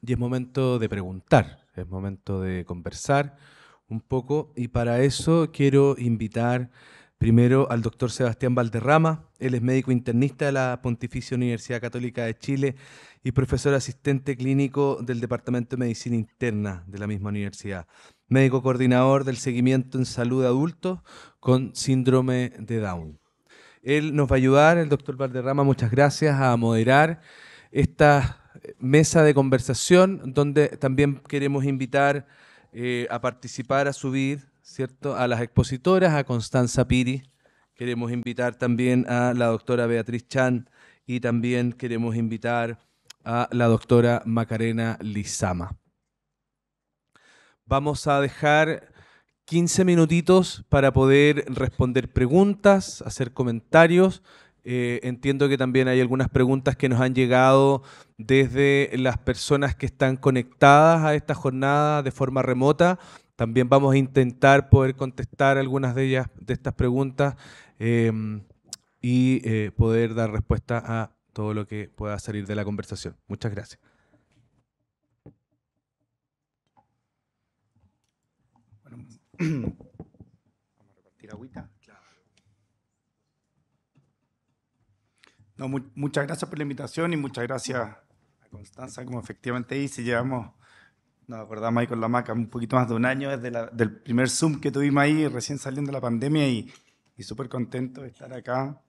Y es momento de preguntar, es momento de conversar un poco. Y para eso quiero invitar primero al doctor Sebastián Valderrama. Él es médico internista de la Pontificia Universidad Católica de Chile y profesor asistente clínico del Departamento de Medicina Interna de la misma universidad. Médico coordinador del seguimiento en salud de adultos con síndrome de Down. Él nos va a ayudar, el doctor Valderrama, muchas gracias, a moderar esta mesa de conversación donde también queremos invitar a participar, a subir, ¿cierto?, a las expositoras, a Constanza Piri. Queremos invitar también a la doctora Beatriz Chan y también queremos invitar a la doctora Macarena Lizama. Vamos a dejar 15 minutitos para poder responder preguntas, hacer comentarios. Entiendo que también hay algunas preguntas que nos han llegado desde las personas que están conectadas a esta jornada de forma remota. También vamos a intentar poder contestar algunas de ellas, de estas preguntas, y poder dar respuesta a todo lo que pueda salir de la conversación. Muchas gracias. Bueno, vamos a repartir agüita. No, muchas gracias por la invitación y muchas gracias a Constanza, como efectivamente dice, llevamos, nos acordamos ahí con la Maca, un poquito más de un año desde del primer Zoom que tuvimos ahí recién saliendo de la pandemia y súper contento de estar acá.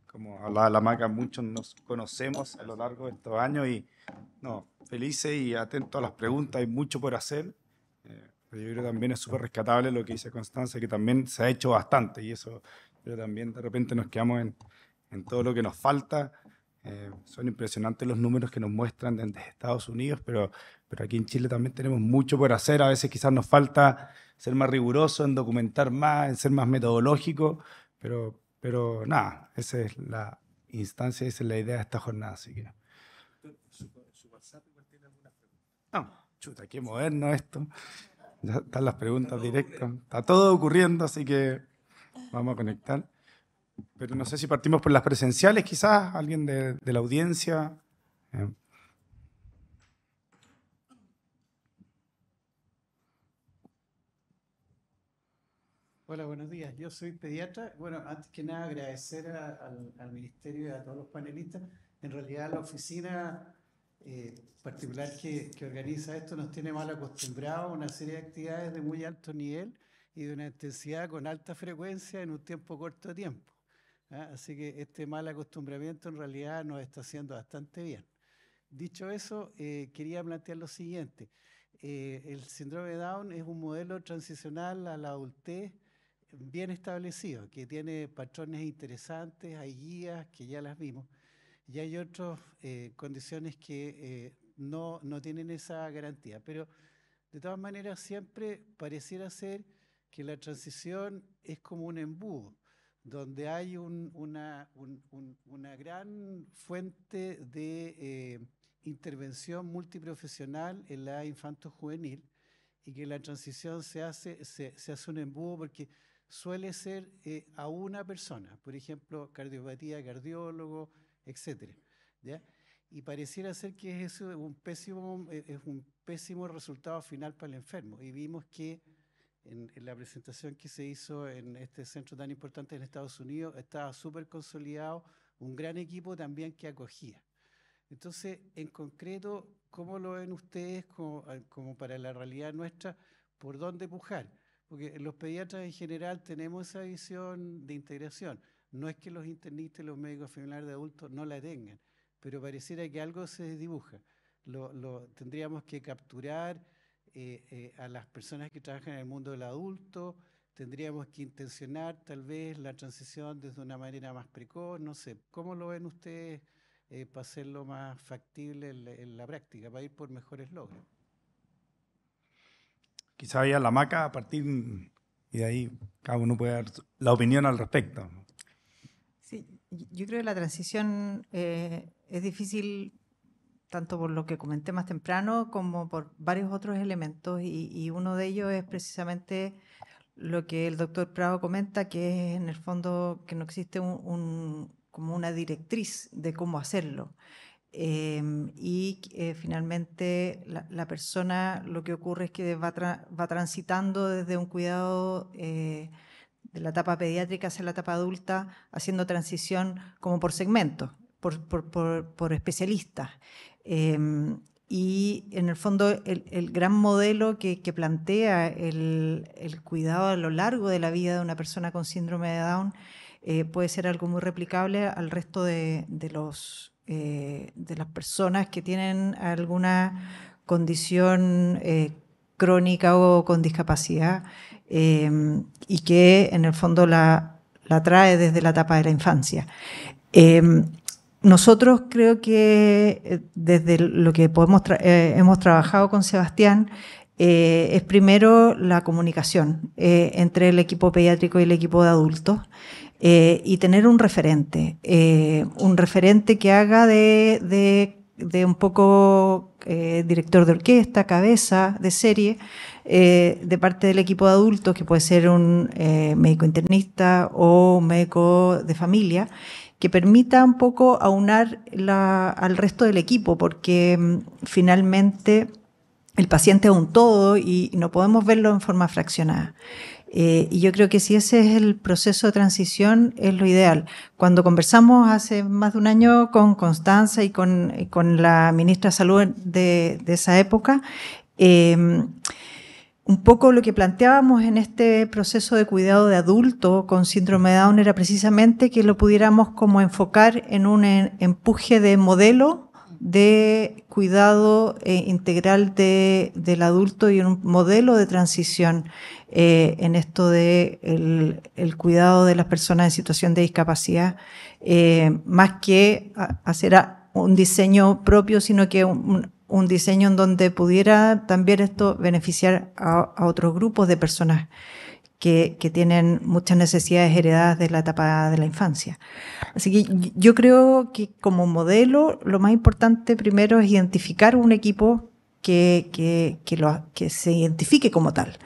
Como hablaba la Maca, muchos nos conocemos a lo largo de estos años y no, felices y atentos a las preguntas, hay mucho por hacer. Pero yo creo que también es súper rescatable lo que dice Constanza, que también se ha hecho bastante y eso, pero también de repente nos quedamos en todo lo que nos falta. Son impresionantes los números que nos muestran desde Estados Unidos, pero aquí en Chile también tenemos mucho por hacer. A veces quizás nos falta ser más riguroso, en documentar más, en ser más metodológico, pero nada, esa es la instancia, esa es la idea de esta jornada. Así que... ¿Su WhatsApp igual tiene algunas preguntas? No, chuta, qué moderno esto. Ya están las preguntas directas. Está todo ocurriendo, así que vamos a conectar. Pero no sé si partimos por las presenciales, quizás, alguien de la audiencia. Hola, buenos días. Yo soy pediatra. Bueno, antes que nada agradecer al Ministerio y a todos los panelistas. En realidad la oficina particular que organiza esto nos tiene mal acostumbrados a una serie de actividades de muy alto nivel y de una intensidad con alta frecuencia en un tiempo corto de tiempo. Así que este mal acostumbramiento en realidad nos está haciendo bastante bien. Dicho eso, quería plantear lo siguiente. El síndrome de Down es un modelo transicional a la adultez bien establecido, que tiene patrones interesantes, hay guías que ya las vimos, y hay otras condiciones que no tienen esa garantía. Pero de todas maneras siempre pareciera ser que la transición es como un embudo, donde hay una gran fuente de intervención multiprofesional en la infanto-juvenil y que la transición se hace un embudo porque suele ser a una persona, por ejemplo, cardiopatía, cardiólogo, etcétera, ¿ya? Y pareciera ser que es un pésimo resultado final para el enfermo. Y vimos que en la presentación que se hizo en este centro tan importante en Estados Unidos estaba súper consolidado un gran equipo también que acogía. Entonces, en concreto, ¿cómo lo ven ustedes como para la realidad nuestra? ¿Por dónde pujar? Porque los pediatras en general tenemos esa visión de integración. No es que los internistas y los médicos familiares de adultos no la tengan, pero pareciera que algo se desdibuja. Tendríamos que capturar a las personas que trabajan en el mundo del adulto, tendríamos que intencionar tal vez la transición desde una manera más precoz, no sé. ¿Cómo lo ven ustedes para hacerlo más factible en la práctica, para ir por mejores logros? Quizás vaya la Maca a partir y de ahí cada uno puede dar la opinión al respecto. Sí, yo creo que la transición es difícil tanto por lo que comenté más temprano como por varios otros elementos y uno de ellos es precisamente lo que el doctor Prado comenta, que es en el fondo que no existe como una directriz de cómo hacerlo. Finalmente la persona, lo que ocurre es que va transitando desde un cuidado de la etapa pediátrica hacia la etapa adulta, haciendo transición como por segmentos, por especialistas. Y en el fondo el gran modelo que plantea el cuidado a lo largo de la vida de una persona con síndrome de Down puede ser algo muy replicable al resto de las personas que tienen alguna condición crónica o con discapacidad y que en el fondo la trae desde la etapa de la infancia. Nosotros creo que desde lo que hemos trabajado con Sebastián es primero la comunicación entre el equipo pediátrico y el equipo de adultos y tener un referente que haga de un poco director de orquesta, cabeza de serie, de parte del equipo de adultos, que puede ser un médico internista o un médico de familia, que permita un poco aunar al resto del equipo, porque finalmente el paciente es un todo y no podemos verlo en forma fraccionada. Y yo creo que si ese es el proceso de transición, es lo ideal. Cuando conversamos hace más de un año con Constanza y con la ministra de Salud de esa época, un poco lo que planteábamos en este proceso de cuidado de adulto con síndrome de Down era precisamente que lo pudiéramos como enfocar en un empuje de modelo de cuidado integral del adulto y en un modelo de transición en esto de el cuidado de las personas en situación de discapacidad, más que hacer un diseño propio, sino que un diseño en donde pudiera también esto beneficiar a otros grupos de personas que tienen muchas necesidades heredadas de la etapa de la infancia. Así que yo creo que como modelo lo más importante primero es identificar un equipo que se identifique como tal,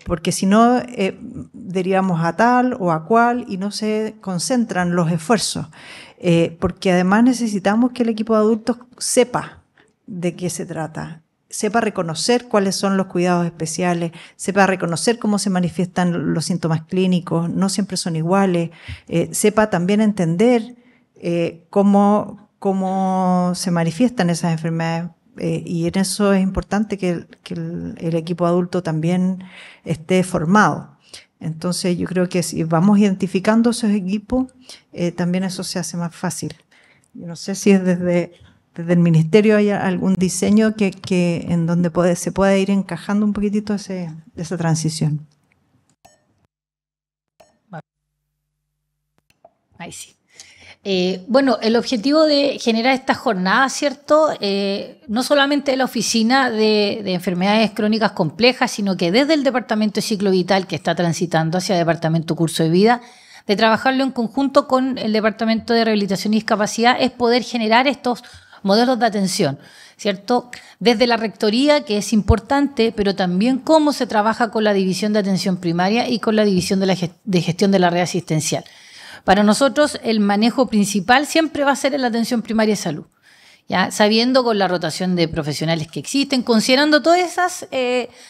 porque si no derivamos a tal o a cual y no se concentran los esfuerzos, porque además necesitamos que el equipo de adultos sepa de qué se trata, sepa reconocer cuáles son los cuidados especiales, sepa reconocer cómo se manifiestan los síntomas clínicos, no siempre son iguales, sepa también entender cómo se manifiestan esas enfermedades. Y en eso es importante que el equipo adulto también esté formado. Entonces yo creo que si vamos identificando esos equipos, también eso se hace más fácil. Yo no sé si es desde el ministerio hay algún diseño que en donde se pueda ir encajando un poquitito esa transición. Ahí sí. Bueno, el objetivo de generar esta jornada, ¿cierto? No solamente de la Oficina de Enfermedades Crónicas Complejas, sino que desde el Departamento de Ciclo Vital, que está transitando hacia el Departamento Curso de Vida, de trabajarlo en conjunto con el Departamento de Rehabilitación y Discapacidad, es poder generar estos modelos de atención, ¿cierto? Desde la rectoría, que es importante, pero también cómo se trabaja con la división de atención primaria y con la división de gestión de la red asistencial. Para nosotros, el manejo principal siempre va a ser en la atención primaria de salud, ¿ya? Sabiendo con la rotación de profesionales que existen, considerando todas esas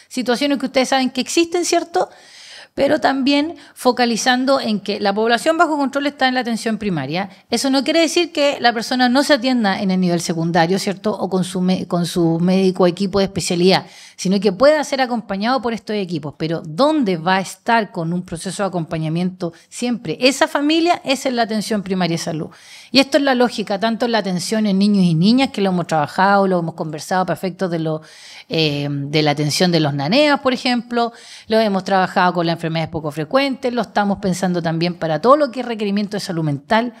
situaciones que ustedes saben que existen, ¿cierto? Pero también focalizando en que la población bajo control está en la atención primaria. Eso no quiere decir que la persona no se atienda en el nivel secundario, ¿cierto? O con su médico o equipo de especialidad, sino que pueda ser acompañado por estos equipos. Pero ¿dónde va a estar con un proceso de acompañamiento siempre esa familia? Es en la atención primaria de salud. Y esto es la lógica, tanto en la atención en niños y niñas, que lo hemos trabajado, lo hemos conversado para efectos de la atención de los NANEAS, por ejemplo, lo hemos trabajado con las enfermedades poco frecuentes, lo estamos pensando también para todo lo que es requerimiento de salud mental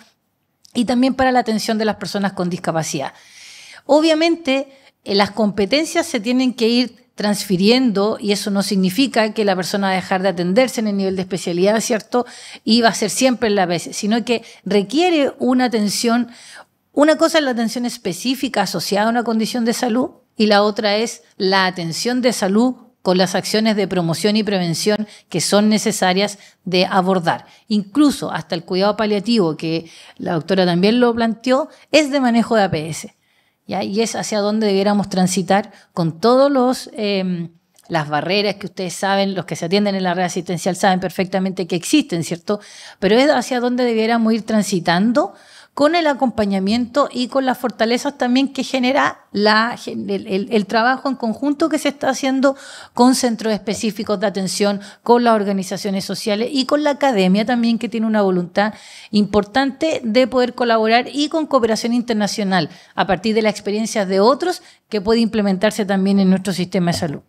y también para la atención de las personas con discapacidad. Obviamente, las competencias se tienen que ir transfiriendo y eso no significa que la persona va a dejar de atenderse en el nivel de especialidad, ¿cierto? Y va a ser siempre en la vez, sino que requiere una atención. Una cosa es la atención específica asociada a una condición de salud y la otra es la atención de salud con las acciones de promoción y prevención que son necesarias de abordar. Incluso hasta el cuidado paliativo, que la doctora también lo planteó, es de manejo de APS, ¿ya? Y es hacia donde debiéramos transitar con todos las barreras que ustedes saben, los que se atienden en la red asistencial saben perfectamente que existen, ¿cierto? Pero es hacia donde debiéramos ir transitando con el acompañamiento y con las fortalezas también que genera el trabajo en conjunto que se está haciendo con centros específicos de atención, con las organizaciones sociales y con la academia también, que tiene una voluntad importante de poder colaborar, y con cooperación internacional a partir de las experiencias de otros que puede implementarse también en nuestro sistema de salud.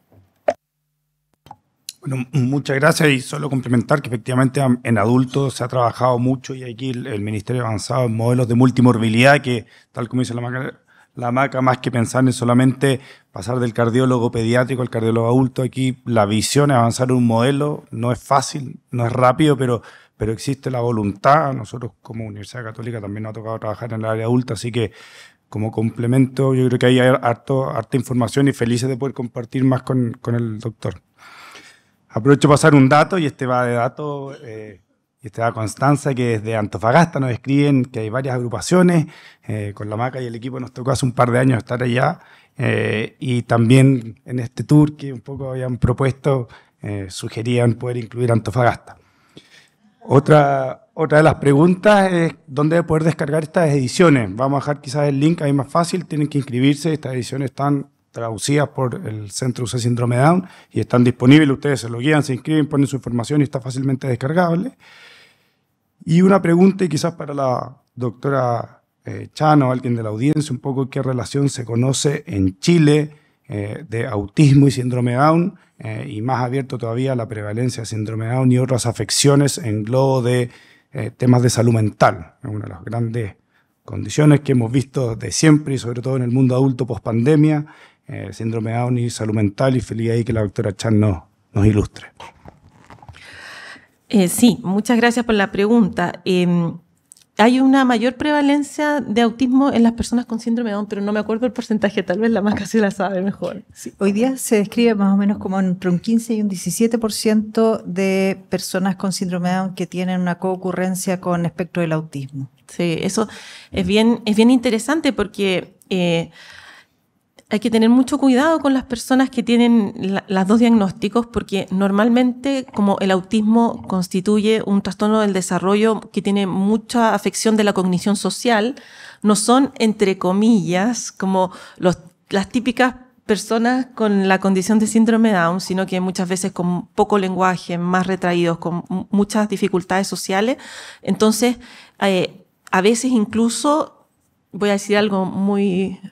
Bueno, muchas gracias, y solo complementar que efectivamente en adultos se ha trabajado mucho, y aquí el Ministerio ha avanzado en modelos de multimorbilidad que, tal como dice la Maca, más que pensar en solamente pasar del cardiólogo pediátrico al cardiólogo adulto, aquí la visión es avanzar en un modelo. No es fácil, no es rápido, pero existe la voluntad. Nosotros como Universidad Católica también nos ha tocado trabajar en el área adulta, así que como complemento yo creo que hay harta información, y felices de poder compartir más con el doctor. Aprovecho para pasar un dato, y este va de datos, y este va a Constanza, que desde Antofagasta nos escriben que hay varias agrupaciones. Con la Maca y el equipo nos tocó hace un par de años estar allá, y también en este tour que un poco habían propuesto, sugerían poder incluir Antofagasta. Otra de las preguntas es dónde poder descargar estas ediciones. Vamos a dejar quizás el link ahí más fácil, tienen que inscribirse. Estas ediciones están traducidas por el Centro UC Síndrome de Down y están disponibles. Ustedes se loguean, se inscriben, ponen su información y está fácilmente descargable. Y una pregunta, y quizás para la doctora Chan o alguien de la audiencia, un poco qué relación se conoce en Chile de autismo y síndrome de Down, y más abierto todavía la prevalencia de síndrome de Down y otras afecciones en globo de temas de salud mental. Es una de las grandes condiciones que hemos visto de siempre, y sobre todo en el mundo adulto post-pandemia, síndrome de Down y salud mental, y feliz ahí que la doctora Chan nos ilustre. Sí, muchas gracias por la pregunta. Hay una mayor prevalencia de autismo en las personas con síndrome de Down, pero no me acuerdo el porcentaje, tal vez la Maca se la sabe mejor. Sí, hoy día se describe más o menos como entre un 15 y un 17% de personas con síndrome de Down que tienen una coocurrencia con espectro del autismo. Sí, eso es bien interesante, porque hay que tener mucho cuidado con las personas que tienen las dos diagnósticos, porque normalmente, como el autismo constituye un trastorno del desarrollo que tiene mucha afección de la cognición social, no son, entre comillas, como las típicas personas con la condición de síndrome de Down, sino que muchas veces con poco lenguaje, más retraídos, con muchas dificultades sociales. Entonces, a veces incluso, voy a decir algo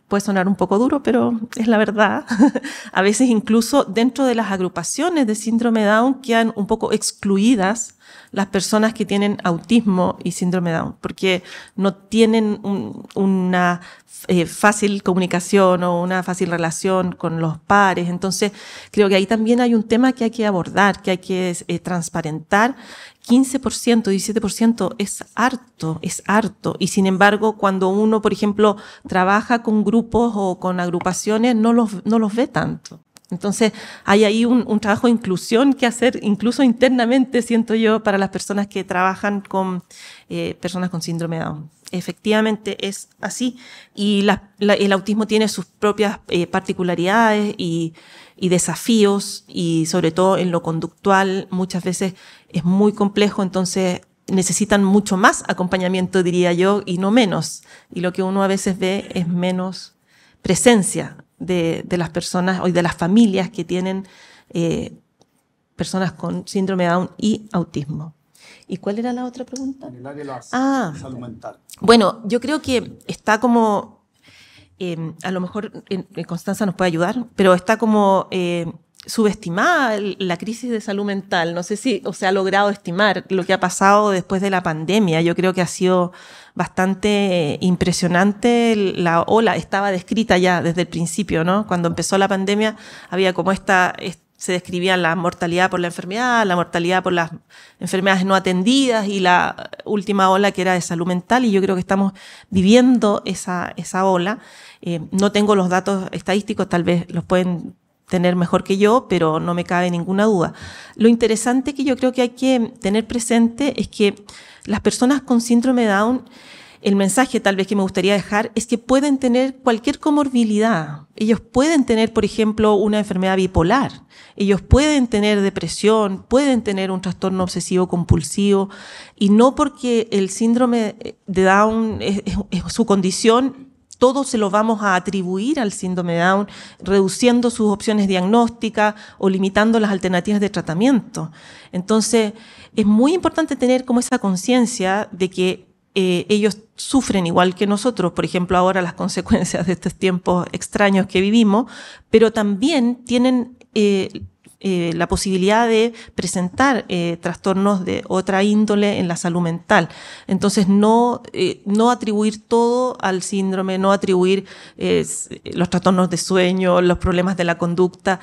puede sonar un poco duro, pero es la verdad. A veces incluso dentro de las agrupaciones de síndrome de Down quedan un poco excluidas las personas que tienen autismo y síndrome de Down, porque no tienen una fácil comunicación o una fácil relación con los pares. Entonces, creo que ahí también hay un tema que hay que abordar, que hay que transparentar. 15%, 17% es harto. Y sin embargo, cuando uno, por ejemplo, trabaja con grupos o con agrupaciones, no los ve tanto. Entonces, hay ahí un trabajo de inclusión que hacer, incluso internamente, siento yo, para las personas que trabajan con personas con síndrome de Down. Efectivamente es así, y el autismo tiene sus propias particularidades y desafíos, y sobre todo en lo conductual muchas veces es muy complejo. Entonces necesitan mucho más acompañamiento, diría yo, y no menos. Y lo que uno a veces ve es menos presencia de las personas o de las familias que tienen personas con síndrome de Down y autismo. ¿Y cuál era la otra pregunta? En el área de la salud mental. Bueno, yo creo que está como, a lo mejor Constanza nos puede ayudar, pero está como subestimada la crisis de salud mental. No sé si se ha logrado estimar lo que ha pasado después de la pandemia. Yo creo que ha sido bastante impresionante la ola. Estaba descrita ya desde el principio, ¿no? Cuando empezó la pandemia había como se describía la mortalidad por la enfermedad, la mortalidad por las enfermedades no atendidas, y la última ola que era de salud mental, y yo creo que estamos viviendo esa ola. No tengo los datos estadísticos, tal vez los pueden tener mejor que yo, pero no me cabe ninguna duda. Lo interesante que yo creo que hay que tener presente es que las personas con síndrome de Down, el mensaje tal vez que me gustaría dejar es que pueden tener cualquier comorbilidad. Ellos pueden tener, por ejemplo, una enfermedad bipolar. Ellos pueden tener depresión, pueden tener un trastorno obsesivo compulsivo, y no porque el síndrome de Down es su condición, todo se lo vamos a atribuir al síndrome de Down, reduciendo sus opciones diagnósticas o limitando las alternativas de tratamiento. Entonces, es muy importante tener como esa conciencia de que ellos sufren igual que nosotros, por ejemplo, ahora las consecuencias de estos tiempos extraños que vivimos, pero también tienen la posibilidad de presentar trastornos de otra índole en la salud mental. Entonces, no atribuir todo al síndrome, no atribuir los trastornos de sueño, los problemas de la conducta,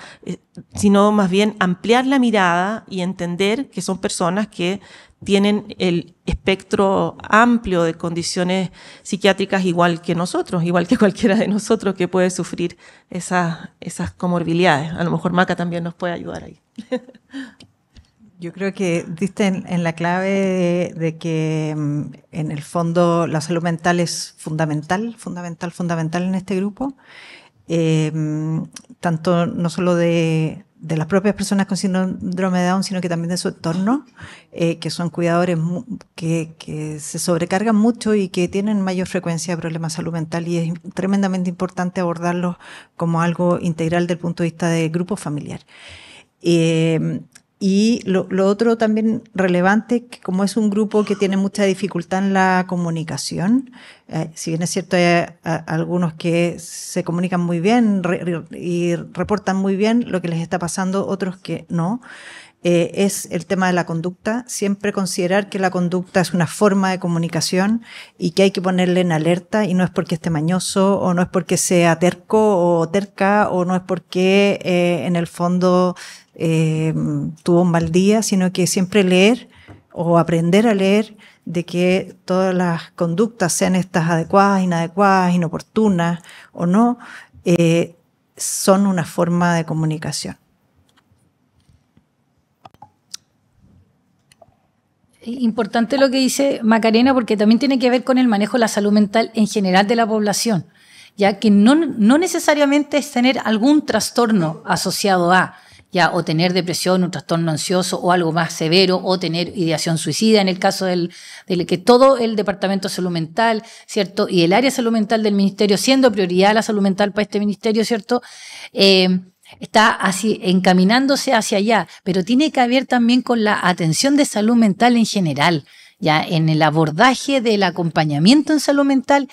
sino más bien ampliar la mirada y entender que son personas que tienen el espectro amplio de condiciones psiquiátricas igual que nosotros, igual que cualquiera de nosotros que puede sufrir esas comorbilidades. A lo mejor Maca también nos puede ayudar ahí. Yo creo que diste en la clave de que en el fondo la salud mental es fundamental en este grupo. Tanto no solo de las propias personas con síndrome de Down, sino que también de su entorno, que son cuidadores que se sobrecargan mucho y que tienen mayor frecuencia de problemas de salud mental, y es tremendamente importante abordarlos como algo integral desde el punto de vista del grupo familiar. Y lo otro también relevante, que como es un grupo que tiene mucha dificultad en la comunicación, si bien es cierto hay algunos que se comunican muy bien y reportan muy bien lo que les está pasando, otros que no, es el tema de la conducta. Siempre considerar que la conducta es una forma de comunicación y que hay que ponerle en alerta, y no es porque esté mañoso, o no es porque sea terco o terca, o no es porque en el fondo tuvo un mal día, sino que siempre leer o aprender a leer de que todas las conductas, sean estas adecuadas, inadecuadas, inoportunas o no, son una forma de comunicación. Importante lo que dice Macarena, porque también tiene que ver con el manejo de la salud mental en general de la población, ya que no necesariamente es tener algún trastorno asociado a, ya, o tener depresión, un trastorno ansioso o algo más severo, o tener ideación suicida en el caso del que todo el Departamento de Salud Mental, ¿cierto? Y el área de salud mental del Ministerio, siendo prioridad la salud mental para este ministerio, ¿cierto? Está así encaminándose hacia allá, pero tiene que ver también con la atención de salud mental en general, ya en el abordaje del acompañamiento en salud mental,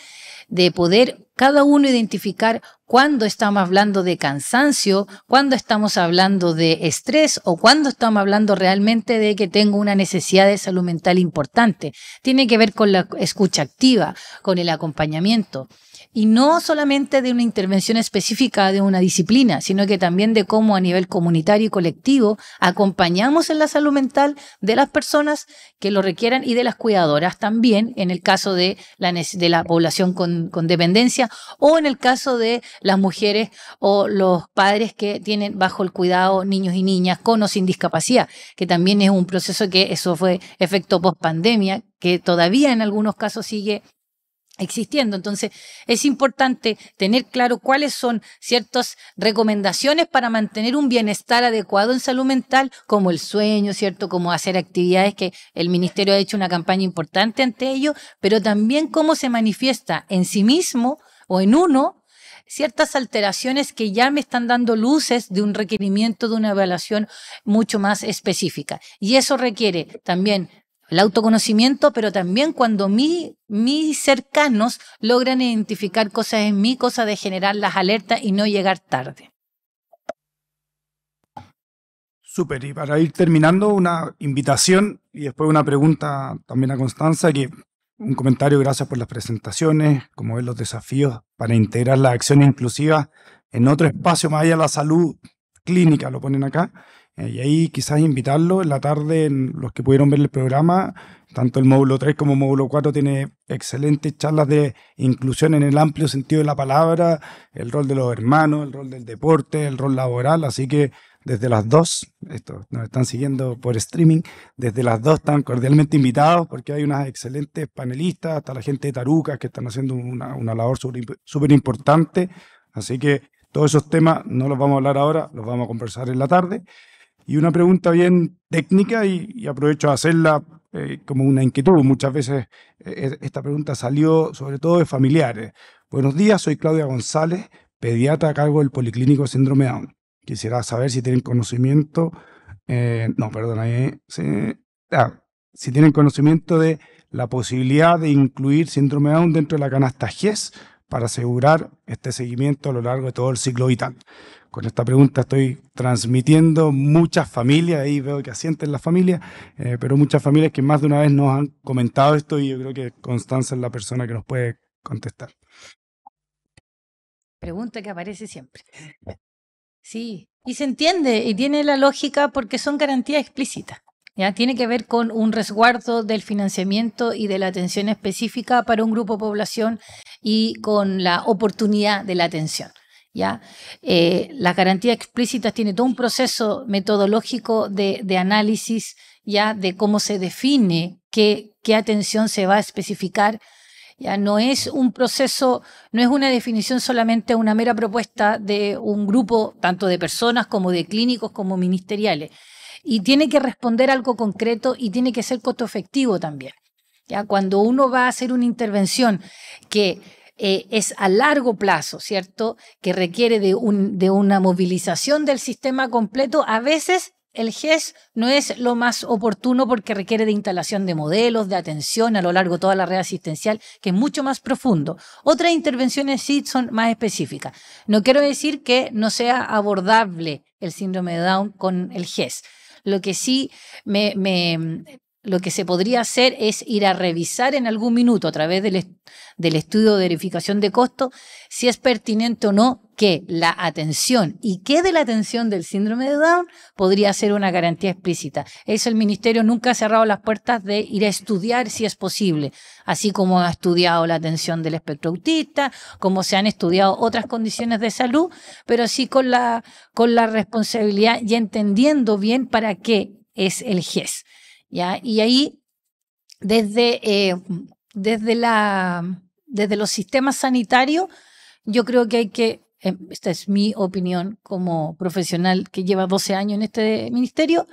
de poder cada uno identificar cuándo estamos hablando de cansancio, cuándo estamos hablando de estrés o cuándo estamos hablando realmente de que tengo una necesidad de salud mental importante. Tiene que ver con la escucha activa, con el acompañamiento. Y no solamente de una intervención específica de una disciplina, sino que también de cómo a nivel comunitario y colectivo acompañamos en la salud mental de las personas que lo requieran y de las cuidadoras también, en el caso de la población con dependencia, o en el caso de las mujeres o los padres que tienen bajo el cuidado niños y niñas con o sin discapacidad, que también es un proceso que eso fue efecto post pandemia, que todavía en algunos casos sigue existiendo. Entonces, es importante tener claro cuáles son ciertas recomendaciones para mantener un bienestar adecuado en salud mental, como el sueño, ¿cierto? Como hacer actividades, que el Ministerio ha hecho una campaña importante ante ello, pero también cómo se manifiesta en sí mismo o en uno ciertas alteraciones que ya me están dando luces de un requerimiento de una evaluación mucho más específica. Y eso requiere también el autoconocimiento, pero también cuando mis cercanos logran identificar cosas en mí, cosa de generar las alertas y no llegar tarde. Súper, y para ir terminando, una invitación y después una pregunta también a Constanza, que un comentario: gracias por las presentaciones, como ven los desafíos para integrar la acción inclusiva en otro espacio más allá de la salud clínica, lo ponen acá. Y ahí quizás invitarlos en la tarde, los que pudieron ver el programa, tanto el módulo 3 como el módulo 4 tiene excelentes charlas de inclusión en el amplio sentido de la palabra, el rol de los hermanos, el rol del deporte, el rol laboral, así que desde las 2, nos están siguiendo por streaming, desde las 2 están cordialmente invitados porque hay unas excelentes panelistas, hasta la gente de Tarucas que están haciendo una labor súper importante, así que todos esos temas no los vamos a hablar ahora, los vamos a conversar en la tarde. Y una pregunta bien técnica y aprovecho a hacerla como una inquietud. Muchas veces esta pregunta salió sobre todo de familiares. Buenos días, soy Claudia González, pediatra a cargo del Policlínico Síndrome Down. Quisiera saber si tienen conocimiento, si tienen conocimiento de la posibilidad de incluir síndrome Down dentro de la canasta GES para asegurar este seguimiento a lo largo de todo el ciclo vital. Con esta pregunta estoy transmitiendo muchas familias, ahí veo que asienten las familias, pero muchas familias que más de una vez nos han comentado esto y yo creo que Constanza es la persona que nos puede contestar. Pregunta que aparece siempre. Sí, y se entiende y tiene la lógica porque son garantías explícitas. ¿Ya? Tiene que ver con un resguardo del financiamiento y de la atención específica para un grupo de población y con la oportunidad de la atención. ¿Ya? Las garantías explícitas tienen todo un proceso metodológico de análisis, ¿ya? De cómo se define qué atención se va a especificar. Ya no es un proceso, no es una definición solamente una mera propuesta de un grupo tanto de personas como de clínicos como ministeriales. Y tiene que responder a algo concreto y tiene que ser costo efectivo también. ¿Ya? Cuando uno va a hacer una intervención que es a largo plazo, ¿cierto? Que requiere de una movilización del sistema completo, a veces el GES no es lo más oportuno porque requiere de instalación de modelos, de atención a lo largo de toda la red asistencial, que es mucho más profundo. Otras intervenciones sí son más específicas. No quiero decir que no sea abordable el síndrome de Down con el GES. Lo que sí lo que se podría hacer es ir a revisar en algún minuto a través del estudio de verificación de costo si es pertinente o no que la atención y qué de la atención del síndrome de Down podría ser una garantía explícita. Eso el Ministerio nunca ha cerrado las puertas de ir a estudiar si es posible, así como ha estudiado la atención del espectro autista, como se han estudiado otras condiciones de salud, pero sí con la responsabilidad y entendiendo bien para qué es el GES. ¿Ya? Y ahí, desde los sistemas sanitarios, yo creo que hay que, esta es mi opinión como profesional que lleva 12 años en este ministerio,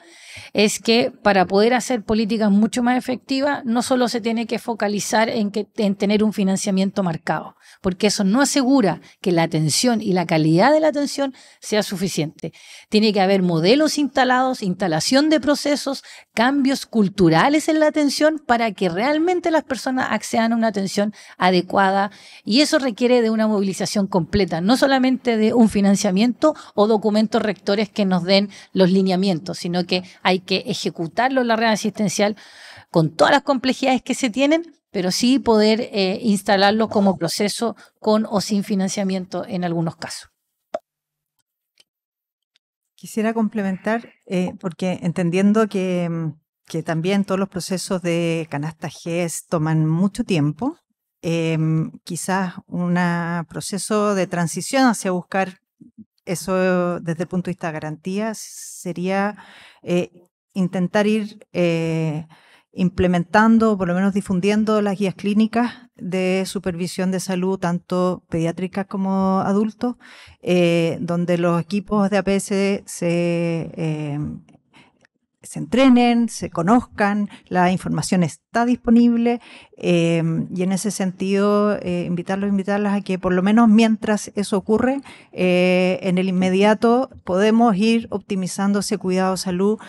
es que para poder hacer políticas mucho más efectivas, no solo se tiene que focalizar en tener un financiamiento marcado, porque eso no asegura que la atención y la calidad de la atención sea suficiente. Tiene que haber modelos instalados, instalación de procesos, cambios culturales en la atención para que realmente las personas accedan a una atención adecuada, y eso requiere de una movilización completa, no solamente de un financiamiento o documentos rectores que nos den los lineamientos, sino que hay que ejecutarlo en la red asistencial con todas las complejidades que se tienen, pero sí poder instalarlo como proceso con o sin financiamiento en algunos casos. Quisiera complementar, porque entendiendo que también todos los procesos de canasta GES toman mucho tiempo, quizás un proceso de transición hacia buscar eso desde el punto de vista de garantías sería intentar ir implementando, por lo menos difundiendo las guías clínicas de supervisión de salud, tanto pediátrica como adultos, donde los equipos de APS se entrenen, se conozcan, la información está disponible, y en ese sentido invitarlas a que por lo menos mientras eso ocurre, en el inmediato podemos ir optimizando ese cuidado de salud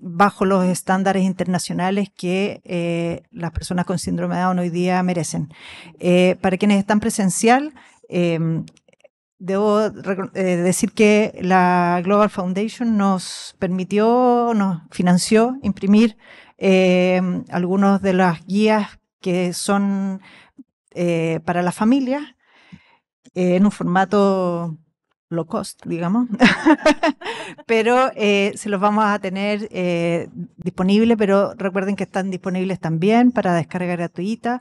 bajo los estándares internacionales que las personas con síndrome de Down hoy día merecen. Para quienes están presencial, debo decir que la Global Foundation nos financió imprimir algunas de las guías que son para las familias en un formato low cost, digamos, pero se los vamos a tener disponibles, pero recuerden que están disponibles también para descarga gratuita.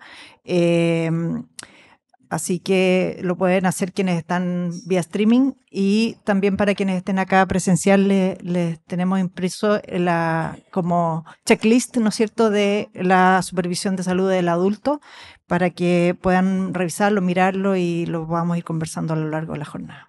Así que lo pueden hacer quienes están vía streaming, y también para quienes estén acá presencial les tenemos impreso como checklist, ¿no es cierto?, de la supervisión de salud del adulto, para que puedan revisarlo, mirarlo, y lo vamos a ir conversando a lo largo de la jornada.